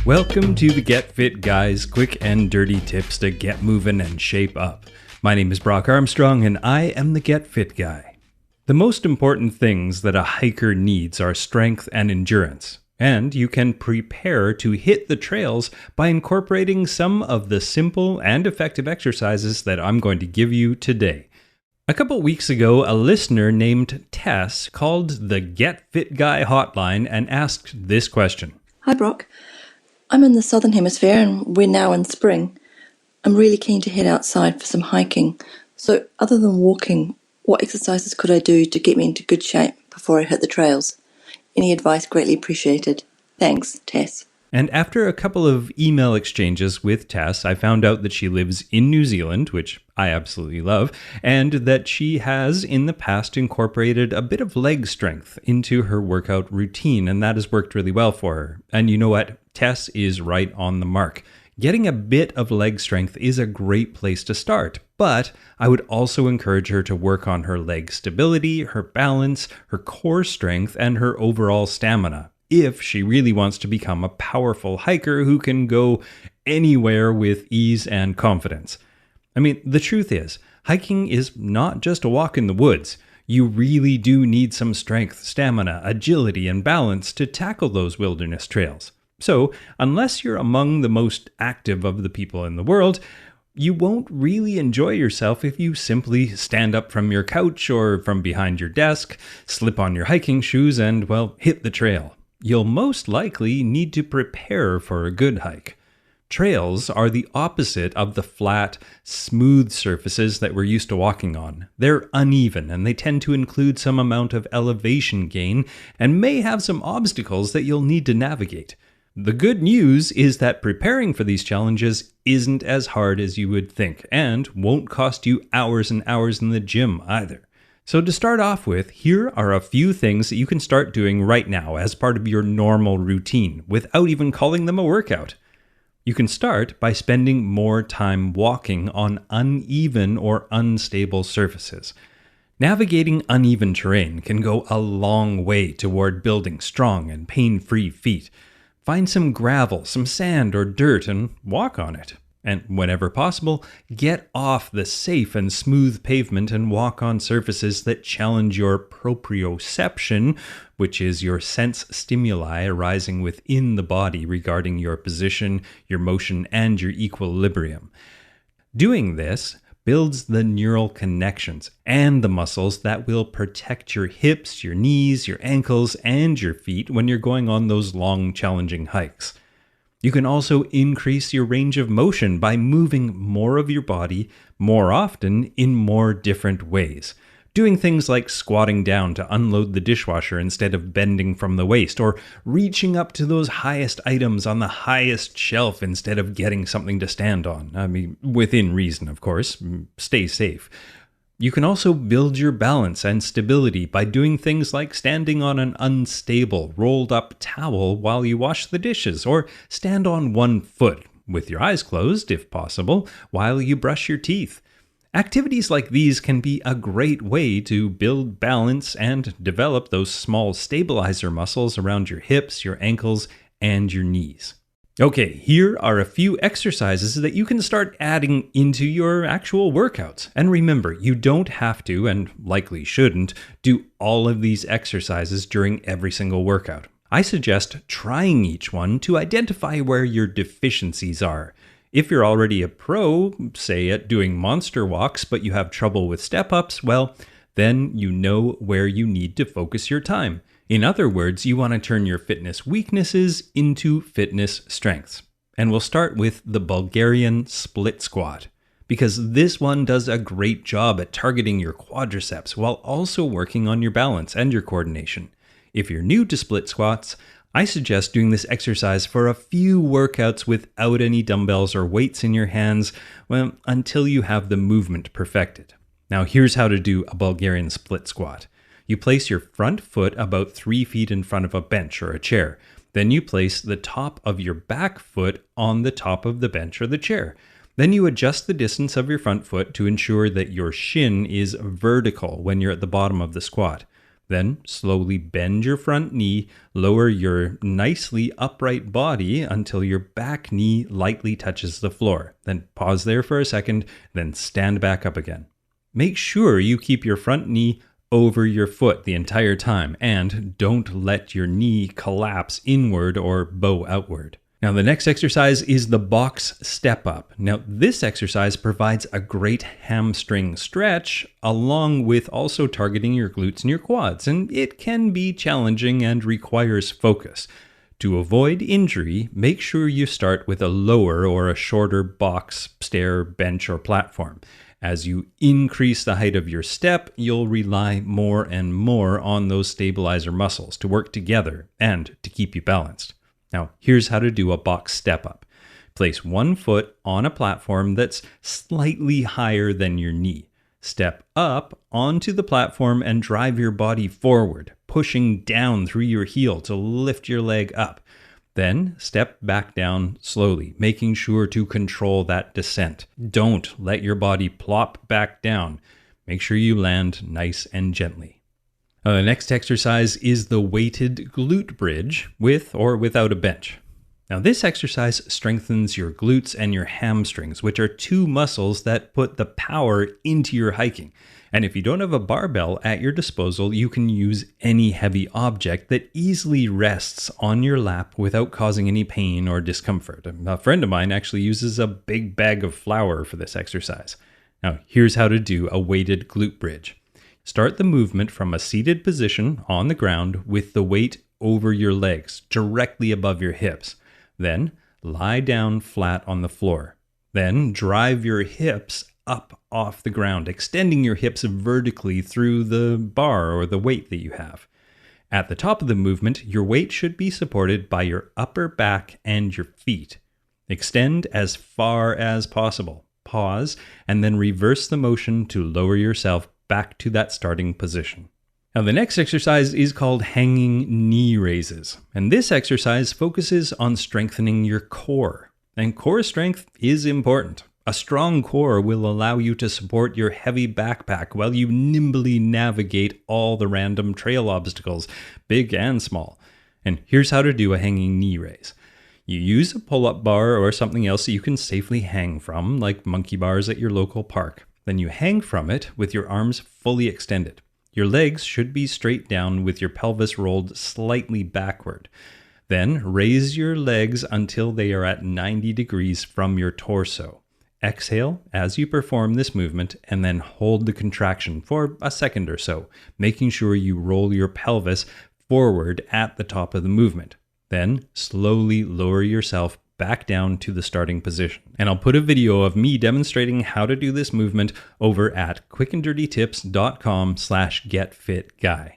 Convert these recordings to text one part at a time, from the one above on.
Welcome to the Get Fit Guys, quick and dirty tips to get moving and shape up. My name is Brock Armstrong and I am the Get Fit Guy. The most important things that a hiker needs are strength and endurance, and you can prepare to hit the trails by incorporating some of the simple and effective exercises that I'm going to give you today. A couple weeks ago, a listener named Tess called the Get Fit Guy hotline and asked this question. Hi Brock, I'm in the Southern Hemisphere and we're now in spring. I'm really keen to head outside for some hiking. So other than walking, what exercises could I do to get me into good shape before I hit the trails? Any advice greatly appreciated. Thanks, Tess. And after a couple of email exchanges with Tess, I found out that she lives in New Zealand, which I absolutely love, and that she has in the past incorporated a bit of leg strength into her workout routine, and that has worked really well for her. And you know what? Tess is right on the mark. Getting a bit of leg strength is a great place to start, but I would also encourage her to work on her leg stability, her balance, her core strength, and her overall stamina, if she really wants to become a powerful hiker who can go anywhere with ease and confidence. I mean, the truth is, hiking is not just a walk in the woods. You really do need some strength, stamina, agility, and balance to tackle those wilderness trails. So, unless you're among the most active of the people in the world, you won't really enjoy yourself if you simply stand up from your couch or from behind your desk, slip on your hiking shoes, and, well, hit the trail. You'll most likely need to prepare for a good hike. Trails are the opposite of the flat, smooth surfaces that we're used to walking on. They're uneven and they tend to include some amount of elevation gain and may have some obstacles that you'll need to navigate. The good news is that preparing for these challenges isn't as hard as you would think and won't cost you hours and hours in the gym either. So to start off with, here are a few things that you can start doing right now as part of your normal routine without even calling them a workout. You can start by spending more time walking on uneven or unstable surfaces. Navigating uneven terrain can go a long way toward building strong and pain-free feet. Find some gravel, some sand or dirt, and walk on it. And whenever possible, get off the safe and smooth pavement and walk on surfaces that challenge your proprioception, which is your sense stimuli arising within the body regarding your position, your motion, and your equilibrium. Doing this builds the neural connections and the muscles that will protect your hips, your knees, your ankles, and your feet when you're going on those long, challenging hikes. You can also increase your range of motion by moving more of your body more often in more different ways. Doing things like squatting down to unload the dishwasher instead of bending from the waist, or reaching up to those highest items on the highest shelf instead of getting something to stand on. I mean, within reason, of course. Stay safe. You can also build your balance and stability by doing things like standing on an unstable, rolled up towel while you wash the dishes, or stand on one foot, with your eyes closed if possible, while you brush your teeth. Activities like these can be a great way to build balance and develop those small stabilizer muscles around your hips, your ankles, and your knees. Okay, here are a few exercises that you can start adding into your actual workouts. And remember, you don't have to, and likely shouldn't, do all of these exercises during every single workout. I suggest trying each one to identify where your deficiencies are. If you're already a pro, say at doing monster walks, but you have trouble with step-ups, well, then you know where you need to focus your time. In other words, you want to turn your fitness weaknesses into fitness strengths. And we'll start with the Bulgarian split squat, because this one does a great job at targeting your quadriceps while also working on your balance and your coordination. If you're new to split squats, I suggest doing this exercise for a few workouts without any dumbbells or weights in your hands, well, until you have the movement perfected. Now here's how to do a Bulgarian split squat. You place your front foot about 3 feet in front of a bench or a chair. Then you place the top of your back foot on the top of the bench or the chair. Then you adjust the distance of your front foot to ensure that your shin is vertical when you're at the bottom of the squat. Then slowly bend your front knee, lower your nicely upright body until your back knee lightly touches the floor. Then pause there for a second, then stand back up again. Make sure you keep your front knee over your foot the entire time, and don't let your knee collapse inward or bow outward. Now, the next exercise is the box step up. Now, this exercise provides a great hamstring stretch, along with also targeting your glutes and your quads, and it can be challenging and requires focus. To avoid injury, make sure you start with a lower or a shorter box, stair, bench, or platform. As you increase the height of your step, you'll rely more and more on those stabilizer muscles to work together and to keep you balanced. Now, here's how to do a box step up. Place one foot on a platform that's slightly higher than your knee. Step up onto the platform and drive your body forward, pushing down through your heel to lift your leg up. Then step back down slowly, making sure to control that descent. Don't let your body plop back down. Make sure you land nice and gently. The next exercise is the weighted glute bridge with or without a bench. Now, this exercise strengthens your glutes and your hamstrings, which are two muscles that put the power into your hiking. And if you don't have a barbell at your disposal, you can use any heavy object that easily rests on your lap without causing any pain or discomfort. A friend of mine actually uses a big bag of flour for this exercise. Now, here's how to do a weighted glute bridge. Start the movement from a seated position on the ground with the weight over your legs, directly above your hips. Then lie down flat on the floor. Then drive your hips up off the ground, extending your hips vertically through the bar or the weight that you have. At the top of the movement, your weight should be supported by your upper back and your feet. Extend as far as possible. Pause, and then reverse the motion to lower yourself back to that starting position. Now, the next exercise is called hanging knee raises, and this exercise focuses on strengthening your core. And core strength is important. A strong core will allow you to support your heavy backpack while you nimbly navigate all the random trail obstacles, big and small. And here's how to do a hanging knee raise. You use a pull-up bar or something else that you can safely hang from, like monkey bars at your local park. Then you hang from it with your arms fully extended. Your legs should be straight down with your pelvis rolled slightly backward. Then raise your legs until they are at 90 degrees from your torso. Exhale as you perform this movement and then hold the contraction for a second or so, making sure you roll your pelvis forward at the top of the movement. Then slowly lower yourself back down to the starting position. And I'll put a video of me demonstrating how to do this movement over at quickanddirtytips.com/getfitguy.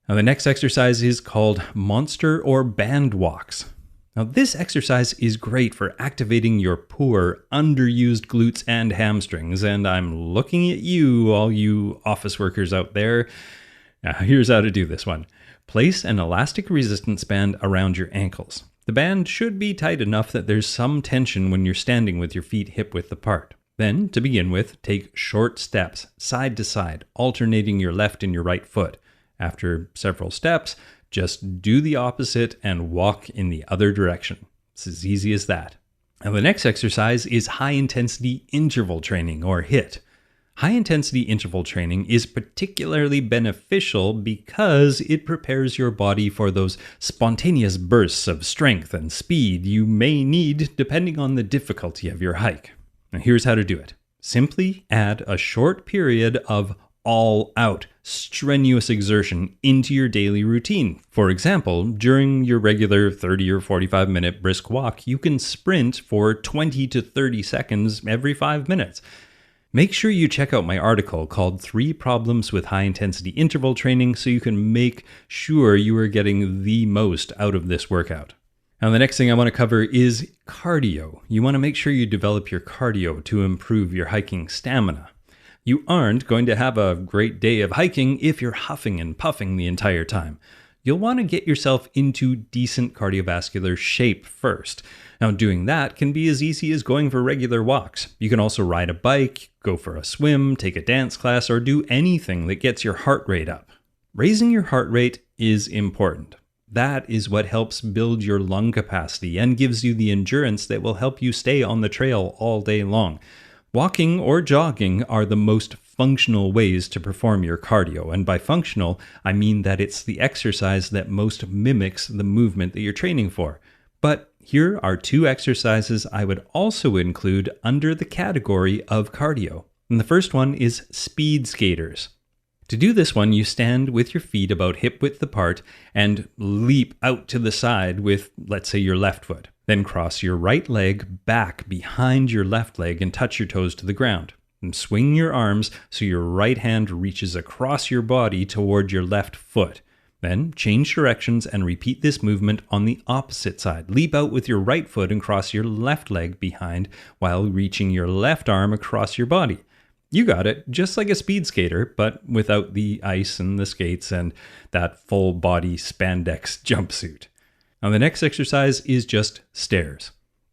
Now, the next exercise is called monster or band walks. Now, this exercise is great for activating your poor, underused glutes and hamstrings, and I'm looking at you, all you office workers out there. Now, here's how to do this one. Place an elastic resistance band around your ankles. The band should be tight enough that there's some tension when you're standing with your feet hip-width apart. Then, to begin with, take short steps, side to side, alternating your left and your right foot. After several steps, just do the opposite and walk in the other direction. It's as easy as that. Now, the next exercise is high-intensity interval training, or HIIT. High-intensity interval training is particularly beneficial because it prepares your body for those spontaneous bursts of strength and speed you may need depending on the difficulty of your hike. Now, here's how to do it. Simply add a short period of all-out, strenuous exertion into your daily routine. For example, during your regular 30 or 45-minute brisk walk, you can sprint for 20 to 30 seconds every 5 minutes. Make sure you check out my article called 3 Problems with High-Intensity Interval Training so you can make sure you are getting the most out of this workout. Now, the next thing I want to cover is cardio. You want to make sure you develop your cardio to improve your hiking stamina. You aren't going to have a great day of hiking if you're huffing and puffing the entire time. You'll want to get yourself into decent cardiovascular shape first. Now, doing that can be as easy as going for regular walks. You can also ride a bike, go for a swim, take a dance class, or do anything that gets your heart rate up. Raising your heart rate is important. That is what helps build your lung capacity and gives you the endurance that will help you stay on the trail all day long. Walking or jogging are the most functional ways to perform your cardio, and by functional, I mean that it's the exercise that most mimics the movement that you're training for. But here are 2 exercises I would also include under the category of cardio. And the first one is speed skaters. To do this one, you stand with your feet about hip width apart and leap out to the side with, let's say, your left foot. Then cross your right leg back behind your left leg and touch your toes to the ground. And swing your arms so your right hand reaches across your body toward your left foot. Then change directions and repeat this movement on the opposite side. Leap out with your right foot and cross your left leg behind while reaching your left arm across your body. You got it, just like a speed skater, but without the ice and the skates and that full body spandex jumpsuit. Now the next exercise is just stairs.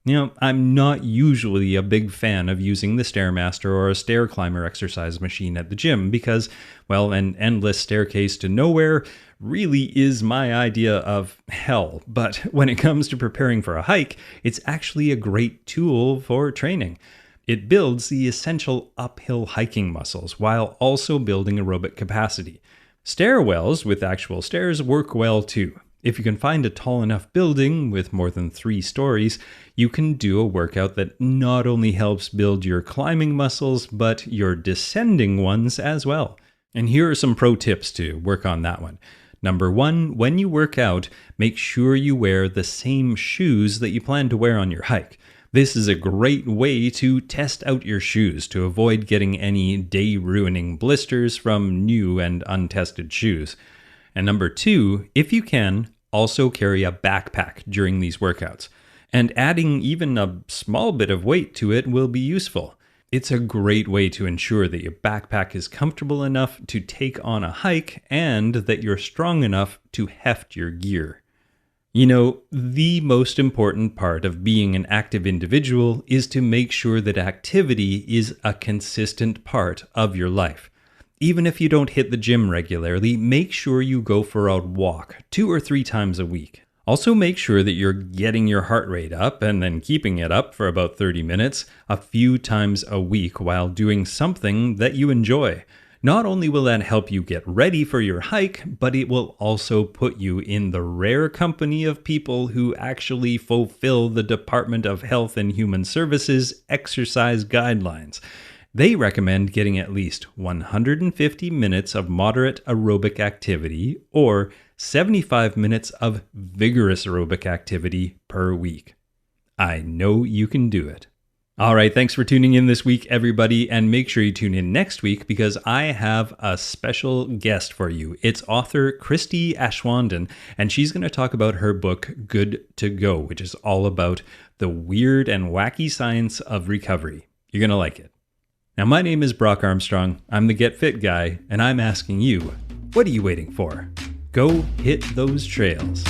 I'm not usually a big fan of using the Stairmaster or a stair climber exercise machine at the gym because, well, an endless staircase to nowhere really is my idea of hell. But when it comes to preparing for a hike, it's actually a great tool for training. It builds the essential uphill hiking muscles while also building aerobic capacity. Stairwells with actual stairs work well too. If you can find a tall enough building with more than 3 stories, you can do a workout that not only helps build your climbing muscles, but your descending ones as well. And here are some pro tips to work on that one. Number 1, when you work out, make sure you wear the same shoes that you plan to wear on your hike. This is a great way to test out your shoes to avoid getting any day-ruining blisters from new and untested shoes. And number 2, if you can, also carry a backpack during these workouts. And adding even a small bit of weight to it will be useful. It's a great way to ensure that your backpack is comfortable enough to take on a hike and that you're strong enough to heft your gear. The most important part of being an active individual is to make sure that activity is a consistent part of your life. Even if you don't hit the gym regularly, make sure you go for a walk 2 or 3 times a week. Also make sure that you're getting your heart rate up and then keeping it up for about 30 minutes a few times a week while doing something that you enjoy. Not only will that help you get ready for your hike, but it will also put you in the rare company of people who actually fulfill the Department of Health and Human Services exercise guidelines. They recommend getting at least 150 minutes of moderate aerobic activity or 75 minutes of vigorous aerobic activity per week. I know you can do it. All right, thanks for tuning in this week, everybody, and make sure you tune in next week because I have a special guest for you. It's author Christy Aschwanden, and she's going to talk about her book, Good to Go, which is all about the weird and wacky science of recovery. You're going to like it. Now, my name is Brock Armstrong. I'm the Get Fit guy, and I'm asking you, what are you waiting for? Go hit those trails.